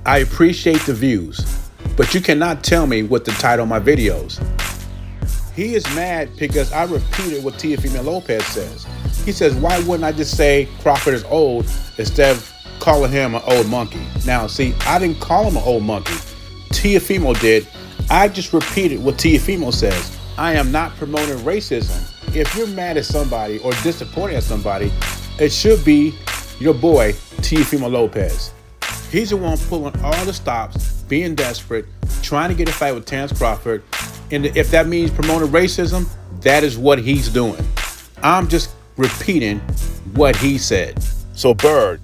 I appreciate the views, but you cannot tell me what to title my videos. He is mad because I repeated what Teofimo Lopez says. He says, why wouldn't I just say Crawford is old instead of calling him an old monkey? Now, see, I didn't call him an old monkey. Teofimo did. I just repeated what Teofimo says. I am not promoting racism. If you're mad at somebody or disappointed at somebody, it should be your boy, Teofimo Lopez. He's the one pulling all the stops, being desperate, trying to get a fight with Terence Crawford. And if that means promoting racism, that is what he's doing. I'm just repeating what he said. So, Bird,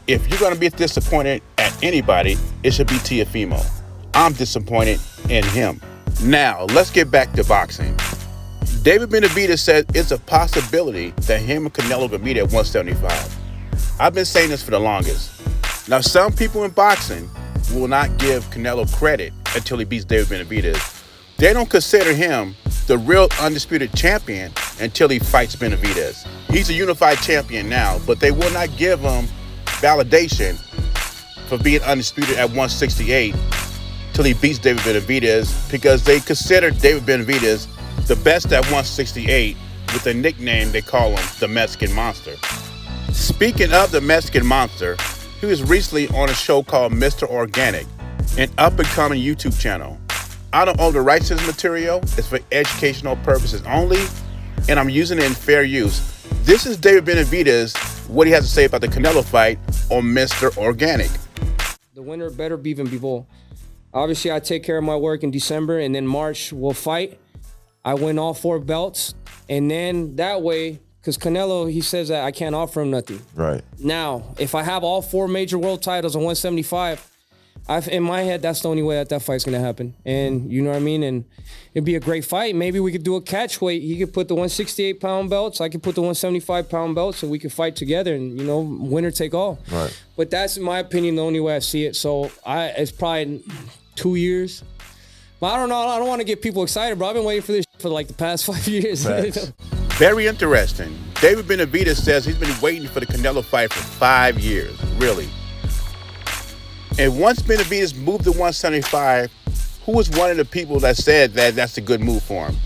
if you're going to be disappointed at anybody, it should be Teofimo. I'm disappointed in him. Now, let's get back to boxing. David Benavidez said it's a possibility that him and Canelo will meet at 175. I've been saying this for the longest. Now, some people in boxing will not give Canelo credit until he beats David Benavidez. They don't consider him the real undisputed champion until he fights Benavidez. He's a unified champion now, but they will not give him validation for being undisputed at 168 till he beats David Benavidez, because they consider David Benavidez the best at 168 with a nickname they call him the Mexican Monster. Speaking of the Mexican Monster, he was recently on a show called Mr. Organic, an up-and-coming YouTube channel. I don't own the rights to this material. It's for educational purposes only, and I'm using it in fair use. This is David Benavidez, what he has to say about the Canelo fight on Mr. Organic. The winner better be Benavidez. Obviously, I take care of my work in December, and then March we'll fight. I win all 4 belts, and then that way, because Canelo, he says that I can't offer him nothing. Right. Now, if I have all 4 major world titles on 175, in my head, that's the only way that fight's gonna happen. And you know what I mean? And it'd be a great fight. Maybe we could do a catch weight. He could put the 168-pound belts. I could put the 175-pound belts, and we could fight together and, you know, winner take all. Right. But that's, in my opinion, the only way I see it. So it's probably 2 years. But I don't know. I don't want to get people excited, bro. I've been waiting for this for like the past 5 years. Very interesting. David Benavidez says he's been waiting for the Canelo fight for 5 years, really. And once Benavidez moved to 175, who was one of the people that said that that's a good move for him?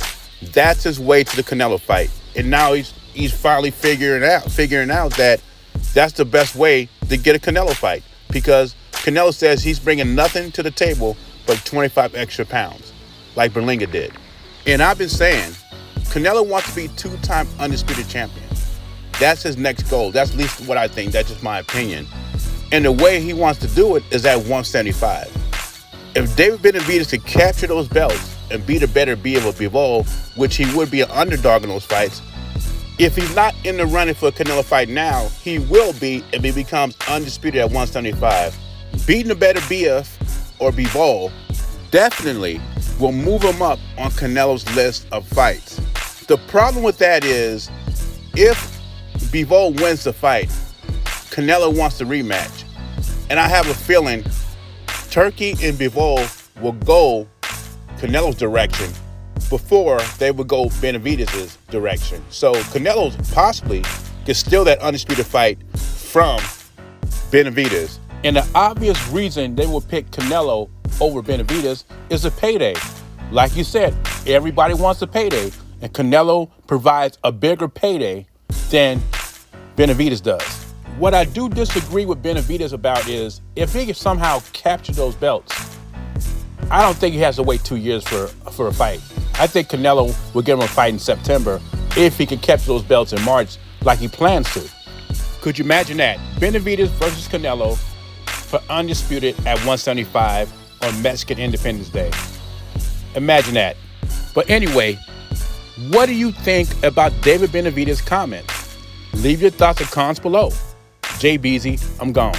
That's his way to the Canelo fight. And now he's finally figuring out that that's the best way to get a Canelo fight, because Canelo says he's bringing nothing to the table but 25 extra pounds, like Berlinga did. And I've been saying, Canelo wants to be 2-time undisputed champion. That's his next goal. That's at least what I think. That's just my opinion. And the way he wants to do it is at 175. If David Benavidez could capture those belts and be the better Benavidez, which he would be an underdog in those fights, if he's not in the running for a Canelo fight now, he will be if he becomes undisputed at 175. Beating the better BF or Bivol definitely will move him up on Canelo's list of fights. The problem with that is, if Bivol wins the fight, Canelo wants the rematch. And I have a feeling Turkey and Bivol will go Canelo's direction before they would go Benavidez's direction. So Canelo possibly could steal that undisputed fight from Benavidez. And the obvious reason they will pick Canelo over Benavidez is a payday. Like you said, everybody wants a payday, and Canelo provides a bigger payday than Benavidez does. What I do disagree with Benavidez about is, if he can somehow capture those belts, I don't think he has to wait 2 years for a fight. I think Canelo will give him a fight in September if he can capture those belts in March like he plans to. Could you imagine that? Benavidez versus Canelo for undisputed at 175 on Mexican Independence Day. Imagine that. But anyway, what do you think about David Benavidez's comments? Leave your thoughts and comments below. Jay Beezy, I'm gone.